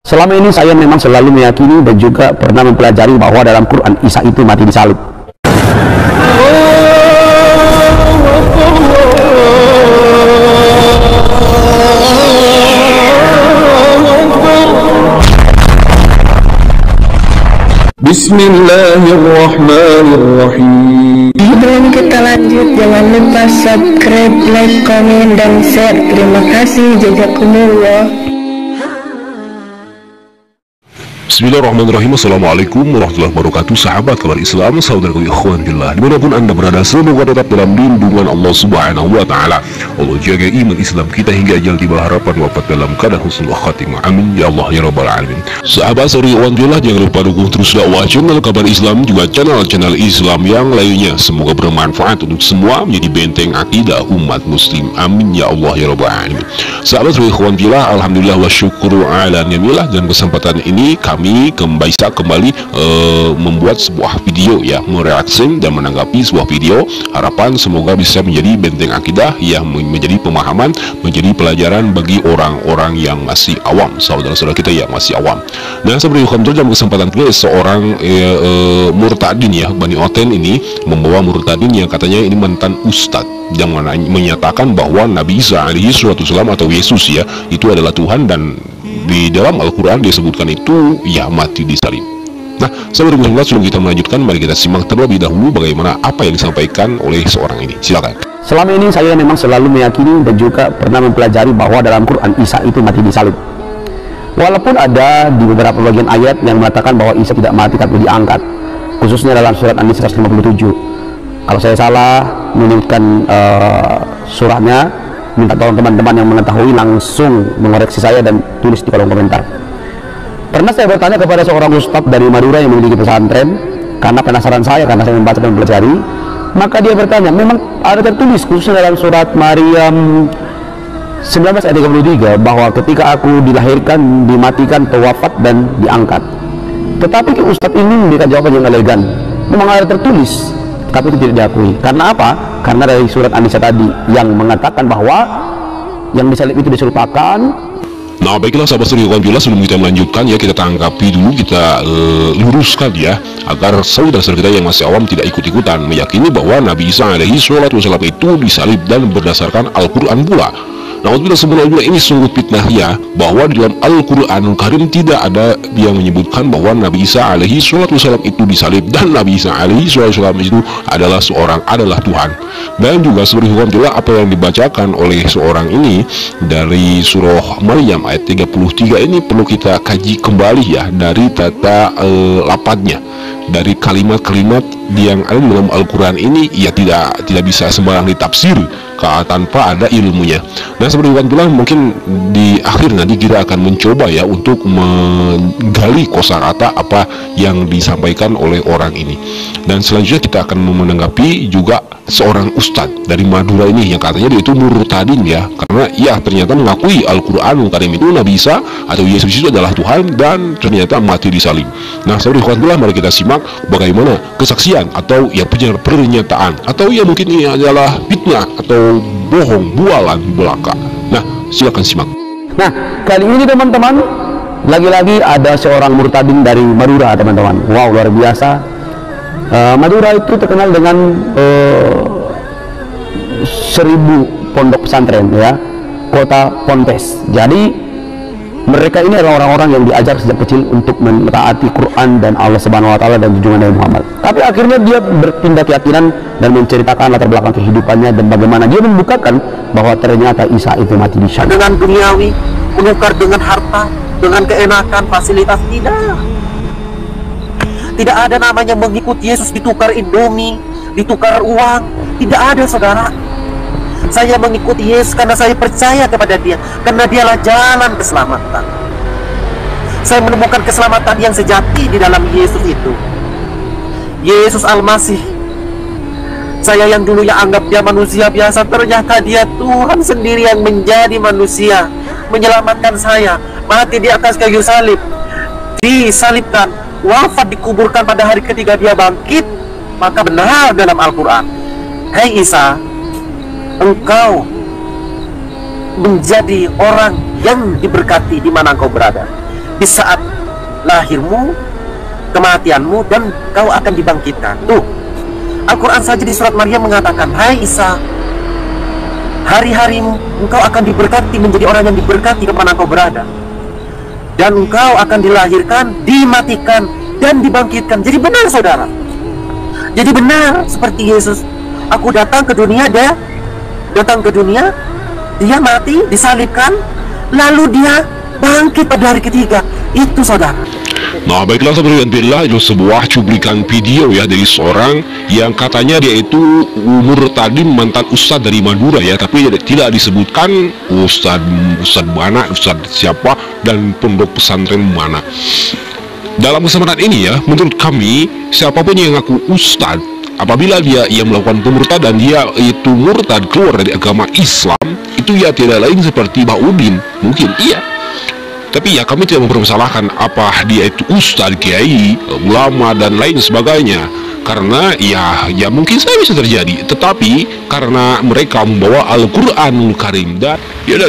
Selama ini saya memang selalu meyakini dan juga pernah mempelajari bahwa dalam Quran Isa itu mati disalib. Bismillahirrahmanirrahim. Sebelum kita lanjut, jangan lupa subscribe, like, komen, dan share. Terima kasih. Jazakumullah. Bismillahirrahmanirrahim. Assalamualaikum warahmatullahi wabarakatuh. Sahabat kabar Islam, saudaraku ikhwan billah, dimanapun anda berada, semoga tetap dalam lindungan Allah subhanahu wa ta'ala. Allah jaga iman Islam kita hingga ajal tiba, harapan wafat dalam keadaan husnul khatimah. Amin ya Allah ya rabbal alamin. Sahabat saudari ikhwan billah, jangan lupa dukung terus dakwah channel kabar Islam, juga channel-channel Islam yang lainnya. Semoga bermanfaat untuk semua, menjadi benteng akidah umat muslim. Amin ya Allah ya rabbal alamin. Sahabat saudari ikhwan billah, alhamdulillah wa syukuru ala ni'amillah. Dan kesempatan ini kami kembali membuat sebuah video ya, mereaksi dan menanggapi sebuah video. Harapan semoga bisa menjadi benteng akidah yang menjadi pemahaman, menjadi pelajaran bagi orang-orang yang masih awam, saudara-saudara kita yang masih awam. Nah, seperti dalam kesempatan ini seorang murtadin ya, Bani Oten ini membawa murtadin yang katanya ini mantan ustadz, yang menyatakan bahwa Nabi Isa alaihi wasallam atau Yesus ya itu adalah Tuhan, dan di dalam Al-Quran disebutkan itu ya mati disalib. Nah, sebelum kita melanjutkan, mari kita simak terlebih dahulu bagaimana apa yang disampaikan oleh seorang ini. Silakan. Selama ini saya memang selalu meyakini dan juga pernah mempelajari bahwa dalam Quran Isa itu mati disalib. Walaupun ada di beberapa bagian ayat yang mengatakan bahwa Isa tidak mati tapi diangkat, khususnya dalam surat An-Nisa 157. Kalau saya salah menyebutkan suratnya, minta tolong teman-teman yang mengetahui langsung mengoreksi saya dan tulis di kolom komentar. Pernah saya bertanya kepada seorang ustadz dari Madura yang memiliki pesantren, karena penasaran saya, karena saya membaca dan mempelajari. Maka dia bertanya, memang ada tertulis khususnya dalam surat Maryam 19 ayat 33 bahwa ketika aku dilahirkan, dimatikan, wafat dan diangkat. Tetapi ustadz ini memberikan jawaban yang elegan. Memang ada tertulis, tapi itu tidak diakui. Karena apa? Karena dari surat An-Nisa tadi yang mengatakan bahwa yang disalib itu diserupakan. Nah, baiklah sahabat saudara bila, sebelum kita melanjutkan ya, kita tanggapi dulu, kita luruskan ya, agar saudara-saudara kita yang masih awam tidak ikut-ikutan meyakini bahwa Nabi Isa alaihi wasallam itu disalib dan berdasarkan Al-Quran pula. Nah, sebenarnya ini sungguh fitnah ya, bahwa di dalam Al-Quran Karim tidak ada yang menyebutkan bahwa Nabi Isa alaihi wasallam itu disalib, dan Nabi Isa alaihi wasallam itu adalah Tuhan. Dan juga sebenarnya apa yang dibacakan oleh seorang ini dari surah Maryam ayat 33 ini perlu kita kaji kembali ya, dari tata lafadznya, dari kalimat-kalimat yang ada di dalam Al-Quran ini ya tidak bisa sembarang ditafsir tanpa ada ilmunya. Nah, seperti itu mungkin di akhir nanti kita akan mencoba ya untuk menggali kosakata apa yang disampaikan oleh orang ini. Dan selanjutnya kita akan menanggapi juga seorang ustadz dari Madura ini yang katanya dia itu murtadin ya, karena ya ternyata mengakui Al-Quran Karim itu Nabi Isa atau Yesus itu adalah Tuhan, dan ternyata mati disalib. Nah, seperti itu mari kita simak bagaimana kesaksian atau ya pernyataan, atau ya mungkin ini adalah fitnah atau bohong, bualan belaka. Nah, silakan simak. Nah, kali ini teman-teman, lagi-lagi ada seorang murtadin dari Madura, teman-teman. Wow, luar biasa. Madura itu terkenal dengan 1000 pondok pesantren ya, kota Ponpes. Jadi mereka ini adalah orang-orang yang diajar sejak kecil untuk mentaati Quran dan Allah Subhanahu wa taala dan junjungan Nabi Muhammad. Tapi akhirnya dia berpindah keyakinan dan menceritakan latar belakang kehidupannya dan bagaimana dia membukakan bahwa ternyata Isa itu mati disalib. Dengan duniawi, menukar dengan harta, dengan keenakan, fasilitas, tidak ada namanya mengikuti Yesus ditukar Indomie, ditukar uang. Tidak ada, saudara. Saya mengikuti Yesus karena saya percaya kepada Dia, karena Dialah jalan keselamatan. Saya menemukan keselamatan yang sejati di dalam Yesus itu, Yesus Al-Masih. Saya yang dulu yang anggap Dia manusia biasa, ternyata Dia Tuhan sendiri yang menjadi manusia, menyelamatkan saya, mati di atas kayu salib, disalibkan, wafat, dikuburkan, pada hari ketiga Dia bangkit. Maka benar dalam Al-Quran, hai Isa, engkau menjadi orang yang diberkati di mana engkau berada. di saat lahirmu, kematianmu, dan kau akan dibangkitkan. Tuh, Al-Quran saja di surat Maryam mengatakan, hai Isa, hari-harimu engkau akan diberkati, menjadi orang yang diberkati kemana kau berada, dan engkau akan dilahirkan, dimatikan, dan dibangkitkan. Jadi benar saudara, jadi benar seperti Yesus. Aku datang ke dunia, dia mati, disalibkan, lalu dia bangkit pada hari ketiga. Itu saudara. Nah, baiklah saudara dan bila, itu sebuah cuplikan video ya dari seorang yang katanya dia itu murtadin, mantan ustadz dari Madura ya, tapi tidak disebutkan ustadz mana, ustadz siapa, dan pondok pesantren mana. Dalam kesempatan ini ya, menurut kami, siapapun yang ngaku ustadz, apabila dia melakukan pemurtadan, dia itu murtad keluar dari agama Islam, itu ya tidak lain seperti Baudin, mungkin iya. Tapi ya kami tidak mempermasalahkan apa dia itu ustadz, kiai, ulama, dan lain sebagainya. Karena ya mungkin saya bisa terjadi. Tetapi karena mereka membawa Al-Quranul Karim dan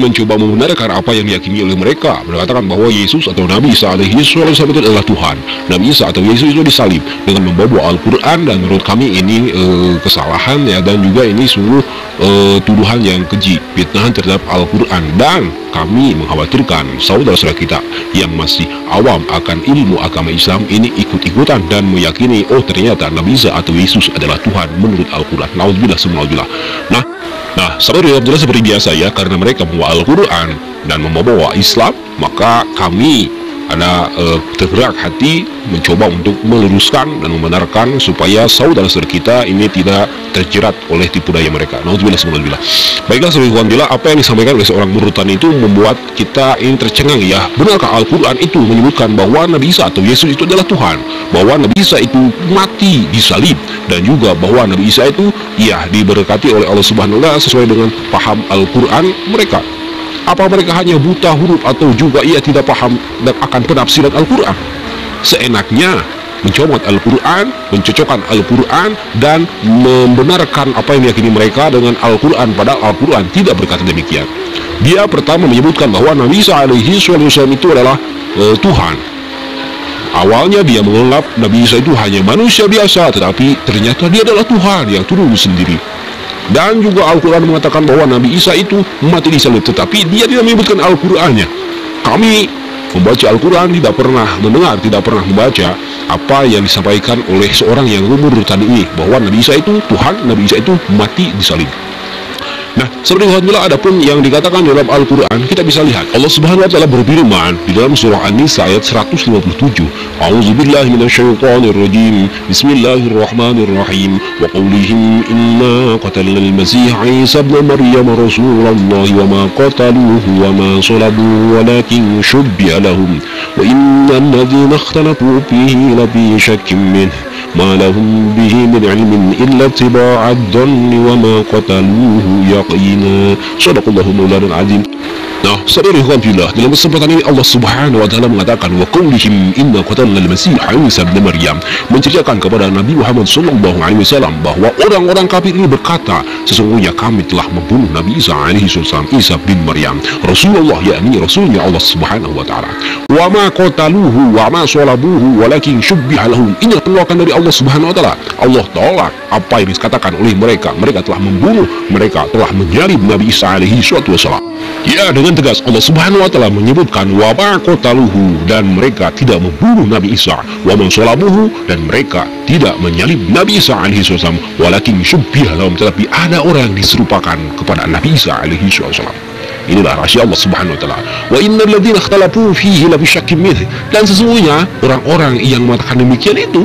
mencoba membenarkan apa yang diyakini oleh mereka, mengatakan bahwa Yesus atau Nabi Isa alaihi wasallam itu adalah Tuhan. Nabi Isa atau Yesus itu disalib dengan membawa Al-Quran, dan menurut kami ini kesalahan ya, dan juga ini sungguh tuduhan yang keji, fitnahan terhadap Al-Quran. Dan kami mengkhawatirkan saudara-saudara kita yang masih awam akan ilmu agama Islam ini ikut-ikutan dan meyakini, oh ternyata Nabi Isa atau Yesus adalah Tuhan menurut Al-Quran. Nauzubillah summa nauzubillah. Nah, saudara seperti biasa ya, karena mereka membawa Al-Quran dan membawa Islam, maka kami ada tergerak hati mencoba untuk meluruskan dan membenarkan supaya saudara-saudara kita ini tidak terjerat oleh tipu daya mereka. Nauzubillah summa nauzubillah. Baiklah saudara bila, apa yang disampaikan oleh seorang murtad itu membuat kita ini tercengang ya. Benarkah Al-Quran itu menyebutkan bahwa Nabi Isa atau Yesus itu adalah Tuhan, bahwa Nabi Isa itu mati disalib, dan juga bahwa Nabi Isa itu ya diberkati oleh Allah Subhanahu wa Ta'ala sesuai dengan paham Al-Quran mereka? Apa mereka hanya buta huruf, atau juga ia tidak paham dan akan penafsiran Al-Quran? Seenaknya mencomot Al-Quran, mencocokkan Al-Quran, dan membenarkan apa yang diyakini mereka dengan Al-Quran, padahal Al-Quran tidak berkata demikian. Dia pertama menyebutkan bahwa Nabi Isa alaihi wasallam itu adalah Tuhan. Awalnya dia menganggap Nabi Isa itu hanya manusia biasa, tetapi ternyata dia adalah Tuhan yang turun sendiri. Dan juga Al-Quran mengatakan bahwa Nabi Isa itu mati disalib, tetapi dia tidak menyebutkan Al-Qurannya. Kami membaca Al-Quran tidak pernah mendengar, tidak pernah membaca apa yang disampaikan oleh seorang yang umur tadi ini, bahwa Nabi Isa itu Tuhan, Nabi Isa itu mati disalib. Nah, seperti alhamdulillah, adapun yang dikatakan dalam Al-Quran, kita bisa lihat Allah Subhanahu wa Ta'ala berfirman di dalam surah An-Nisa ayat 157, A'udzubillahi minasyaitonirrajim, Bismillahirrahmanirrahim, wa qawlihim inna qatalna al-Masih Isa ibn Maryam Rasulullah wa ma qataluhu wa ma salabuhu walakin shubbiha lahum wa innal ladzina ikhtalafu fihi lafi shakkin min ma lahum bihi min ilmin illa ittiba'ad dhanni wa ma qataluhu yaqina. Shadaqallahu maulanal azim. Nah, saudara alhamdulillah, dalam kesempatan ini Allah Subhanahu wa Ta'ala mengatakan wa qaulihim inna qatalna al-Masih Isa ibn Maryam, menceritakan kepada Nabi Muhammad sallallahu alaihi wasallam bahwa orang-orang kafir ini berkata, sesungguhnya kami telah membunuh Nabi Isa alaihi wasallam, Isa bin Maryam, Rasulullah, yakni Rasulnya Allah Subhanahu wa Ta'ala. Wa ma qataluhu wa ma salabuhu walakin syubbiha lahum. Ini penolakan dari Allah Subhanahu wa Ta'ala. Allah tolak apa yang dikatakan oleh mereka. Mereka telah membunuh, mereka telah menyalib Nabi Isa alaihi wasallam. Ya, dengan tegas Allah Subhanahu wa Ta'ala menyebutkan wa ma qataluhu, dan mereka tidak membunuh Nabi Isa, wa man salabuhu, dan mereka tidak menyalib Nabi Isa alaihi wasallam, walakin syubbiha lahum, tetapi ada orang yang diserupakan kepada Nabi Isa alaihi wasallam. Inilah rahasia Allah Subhanahu wa Ta'ala. Wa innal ladzina ikhtalafu fihi lafi syakkin min, dan sesungguhnya orang-orang yang mengatakan demikian itu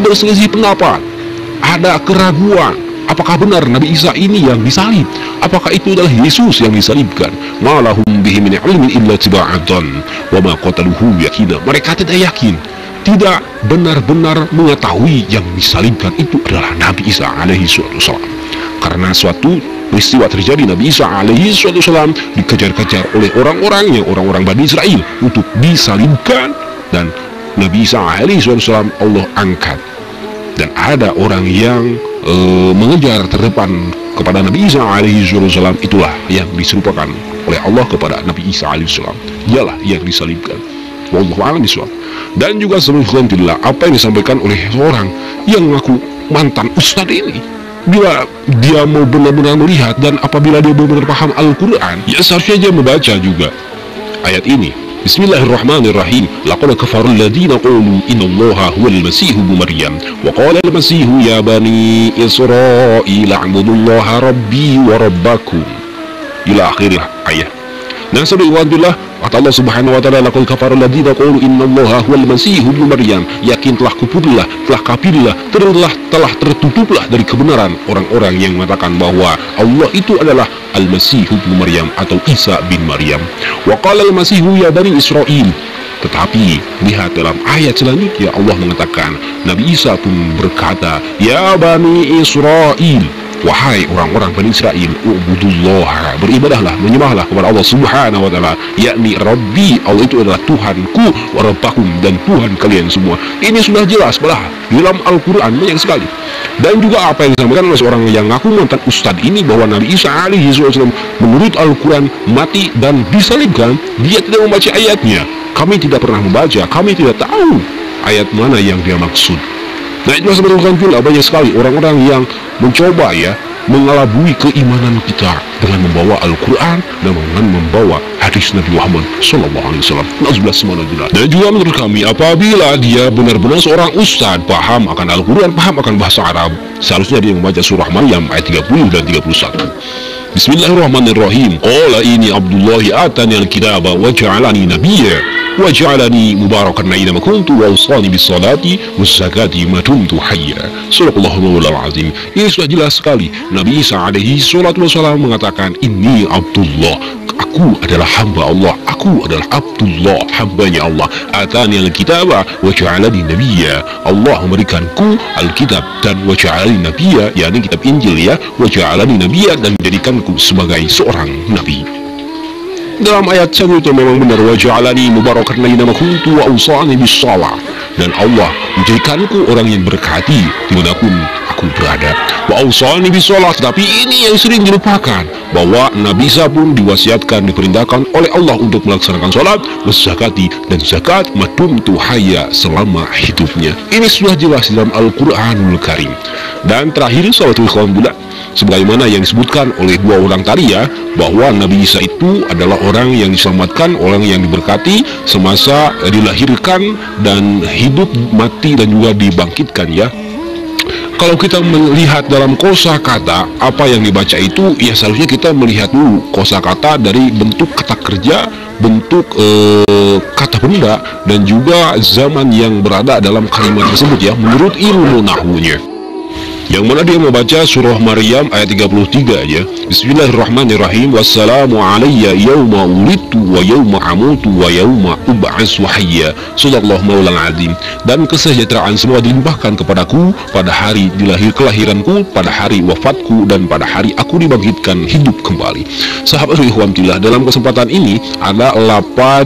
berselisih pendapat, ada keraguan. Apakah benar Nabi Isa ini yang disalib? Apakah itu adalah Yesus yang disalibkan? Ma lahum bihi min ilmin illa tiba'atan wa ma qataluhu yaqina. Mereka tidak yakin, tidak benar-benar mengetahui yang disalibkan itu adalah Nabi Isa alaihi wasallam. Karena suatu peristiwa terjadi, Nabi Isa alaihi wasallam dikejar-kejar oleh orang-orang Bani Israel untuk disalibkan, dan Nabi Isa alaihi wasallam Allah angkat. Dan ada orang yang mengejar terdepan kepada Nabi Isa alaihi wasallam, itulah yang diserupakan oleh Allah kepada Nabi Isa alaihi wasallam, dialah yang disalibkan. Wallahu a'lam bishawab. Dan juga alhamdulillah apa yang disampaikan oleh seorang yang mengaku mantan ustadz ini, bila dia mau benar-benar melihat dan apabila dia benar-benar paham Al-Quran, ya seharusnya dia membaca juga ayat ini. Bismillahirrahmanirrahim. Laqad kafara alladziina qalu innallaha huwal masiih ibnu maryam wa qala al-masiih ya bani Israil a'budullaha rabbi wa rabbakum ila akhir ayat. Nah, alhamdulillah, kata Allah Subhanahu wa taala, laqad kafara alladziina qalu innallaha huwal masiih ibnu maryam, yakin telah kufurlah, telah kafirlah, telah tertutuplah dari kebenaran orang-orang yang mengatakan bahwa Allah itu adalah Al-Masih ibnu Maryam atau Isa bin Maryam. Wa qala al-Masih ya bani Israil. Tetapi lihat dalam ayat selanjutnya Allah mengatakan, Nabi Isa pun berkata, ya bani Israil, wahai orang-orang Bani Israel, ubudullah, beribadahlah, menyembahlah kepada Allah Subhanahu wa taala, yakni Rabbi, Allah itu adalah Tuhanku, wa rabbakum, dan Tuhan kalian semua. Ini sudah jelas belah di dalam Al-Quran banyak sekali. Dan juga apa yang disampaikan oleh seorang yang ngaku mantan ustadz ini, bahwa Nabi Isa alaihi wasallam menurut Al-Quran mati dan disalibkan, dia tidak membaca ayatnya. Kami tidak pernah membaca, kami tidak tahu ayat mana yang dia maksud. Nah, itu sebetulnya pula banyak sekali orang-orang yang mencoba ya mengelabui keimanan kita dengan membawa Al-Quran dan dengan membawa hadis Nabi Muhammad SAW. Dan juga menurut kami, apabila dia benar-benar seorang ustadz, paham akan Al-Quran, paham akan bahasa Arab, seharusnya dia membaca surah Maryam ayat 30 dan 31. Bismillahirrahmanirrahim. Qala ini Abdullahi atani al-kitaba wa ja'alani nabiyya wa ja'alani mubarakan aina ma kuntu wa awsani bis salati was zakati ma dumtu hayya. Subhanallahu azim. Ini sudah jelas sekali. Nabi Isa alaihi salatu wasallam mengatakan, ini Abdullah, aku adalah hamba Allah, aku adalah Abdullah, hambanya Allah. Atani al-kitaba wa ja'alani nabiyya, Allah memberikanku Alkitab dan wa ja'alani nabiyya, yakni kitab Injil ya, wa ja'alani nabiyya, dan menjadikanku sebagai seorang nabi. Dalam ayat itu memang benar, wa ja'alani mubarakan aina ma kuntu wa awsani bis shalah, dan Allah menjadikanku orang yang berkati dimanapun aku berada. Wa awsani bis shalah, tetapi ini yang sering dilupakan, bahwa Nabi Isa pun diwasiatkan, diperintahkan oleh Allah untuk melaksanakan sholat, zakati, dan zakat madumtu hayya, selama hidupnya. Ini sudah jelas dalam Al-Quranul Karim. Dan terakhir, sahabatul alhamdulillah, sebagaimana yang disebutkan oleh dua orang tadi ya, bahwa Nabi Isa itu adalah orang yang diselamatkan, orang yang diberkati semasa dilahirkan dan hidup, mati, dan juga dibangkitkan ya. Kalau kita melihat dalam kosakata apa yang dibaca itu, ya seharusnya kita melihat dulu kosakata dari bentuk kata kerja, bentuk kata benda, dan juga zaman yang berada dalam kalimat tersebut ya, menurut ilmu nahwunya. Yang mana dia membaca surah Maryam ayat 33 aja. Bismillahirrahmanirrahim. Wassalamu alayya yawma wulidtu wa yawma amutu wa yawma ub'atsu hayya. Shadaqallahu maulal azim. Dan kesejahteraan semua dilimpahkan kepadaku pada hari kelahiranku, pada hari wafatku, dan pada hari aku dibangkitkan hidup kembali. Sahabat ikhwanillah, dalam kesempatan ini ada lapad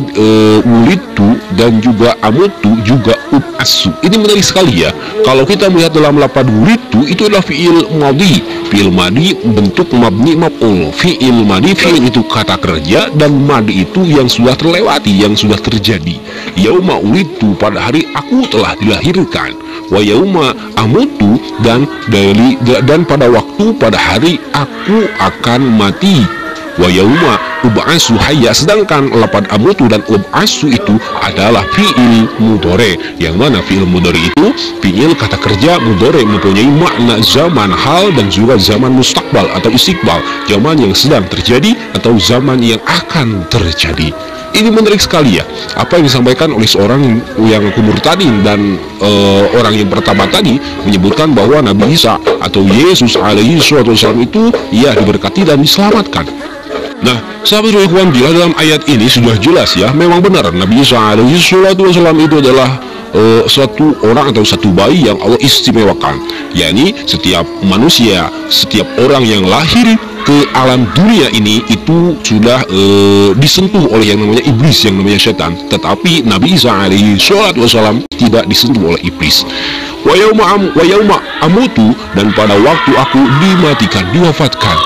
wulidtu dan juga amutu, juga ub'atsu. Ini menarik sekali ya. Kalau kita melihat dalam lapad wulidtu, itu adalah fi'il madhi. Fi'il madhi bentuk mabni maf'ul. Fi'il madhi, fi'il itu kata kerja, dan madhi itu yang sudah terlewati, yang sudah terjadi. Yauma ulidu, pada hari aku telah dilahirkan. Wa yauma amutu, dan pada waktu, pada hari aku akan mati. Wa yauma ub'atsu hayya, sedangkan lafaz amutu dan ub'atsu itu adalah fi'il mudhari, yang mana fi'il mudhari itu fi'il kata kerja mudhari, mempunyai makna zaman hal dan juga zaman mustaqbal atau istiqbal, zaman yang sedang terjadi atau zaman yang akan terjadi. Ini menarik sekali ya, apa yang disampaikan oleh seorang yang kumurtadin dan orang yang pertama tadi menyebutkan bahwa Nabi Isa atau Yesus alaihi wasallam itu ya diberkati dan diselamatkan. Nah, sahabat ikhwan, dalam ayat ini sudah jelas ya, memang benar Nabi Isa alaihi wasallam itu adalah satu orang atau satu bayi yang Allah istimewakan, yakni setiap manusia, setiap orang yang lahir ke alam dunia ini itu sudah disentuh oleh yang namanya iblis, yang namanya setan. Tetapi Nabi Isa alaihi wasallam tidak disentuh oleh iblis. Wa yauma amutu, dan pada waktu aku dimatikan, diwafatkan.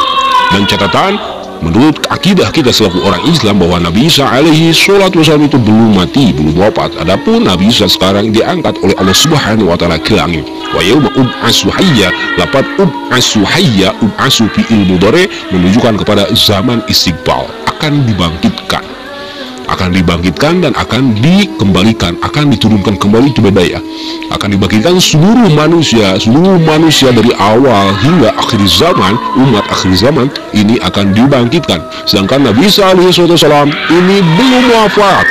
Dan catatan, menurut akidah kita selaku orang Islam bahwa Nabi Isa alaihi sholatu wassalam itu belum mati, belum wafat. Adapun Nabi Isa sekarang diangkat oleh Allah Subhanahu wa taala ke langit. Wa yauma ub'atsu hayya, lafaz ub'atsu hayya, ub'atsu fi'il mudhari menunjukkan kepada zaman istiqbal, akan dibangkitkan dan akan dikembalikan, akan diturunkan kembali ke badaya, akan dibangkitkan seluruh manusia dari awal hingga akhir zaman. Umat akhir zaman ini akan dibangkitkan, sedangkan Nabi Isa alaihissalam ini belum wafat.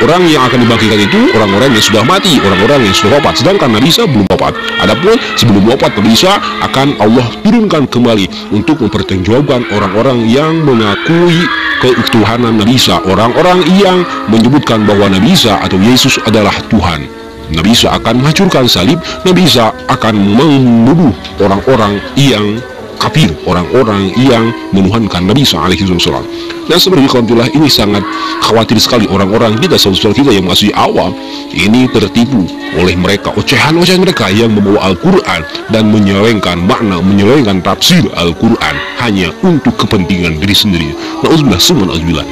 Orang yang akan dibangkitkan itu orang-orang yang sudah mati, orang-orang yang sudah wafat, sedangkan Nabi Isa belum wafat. Adapun sebelum wafat Nabi Isa akan Allah turunkan kembali untuk mempertanggungjawabkan orang-orang yang mengakui keutuhanan Nabi Isa, orang-orang yang menyebutkan bahwa Nabi Isa atau Yesus adalah Tuhan. Nabi Isa akan menghancurkan salib, Nabi Isa akan membunuh orang-orang yang kafir, orang-orang yang menuhankan Nabi Isa alaihi wasallam. Dan sebenarnya kawanillah, ini sangat khawatir sekali orang-orang kita, saudara-saudara kita yang masih awam ini tertipu oleh mereka, ocehan-ocehan mereka yang membawa Al-Quran dan menyelewengkan makna, menyelewengkan tafsir Al-Quran hanya untuk kepentingan diri sendiri. Na'udzubillah, summa na'udzubillah.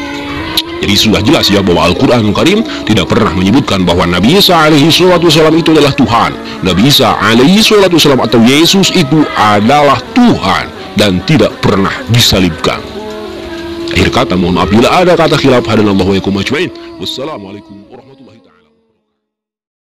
Jadi sudah jelas ya bahwa Al-Quran Karim tidak pernah menyebutkan bahwa Nabi Isa alaihi salatu wasallam itu adalah Tuhan. Nabi Isa alaihi salatu wasallam atau Yesus itu adalah Tuhan dan tidak pernah disalibkan. Akhir kata, mohon maaf bila ada kata khilaf. Hadanallahu wa iyyakum ajmain. Wassalamualaikum.